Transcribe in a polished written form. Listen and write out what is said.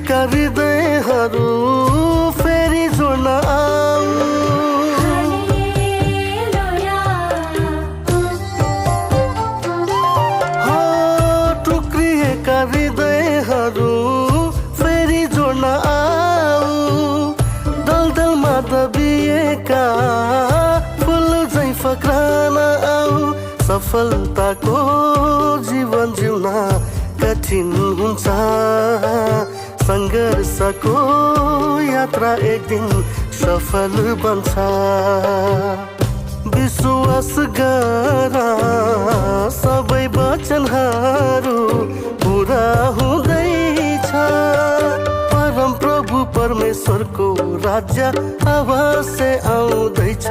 टुक्रिएका हृदयहरू फेरि जोड्न आऊ। हो टुक्रिएका हृदयहरू फेरि जोड्न आऊ। दलदलमा दबिएका फुल झैँ फक्रान आऊ। सफलताको जीवन जिउन कठिन हुन्छ, सङ्घर्षको यात्रा एक दिन सफल बन्छ। विश्वास गर सबै वचनहरू पुरा हुँदैछ। परम प्रभु परमेश्वरको राज्य अवश्य आउँदैछ।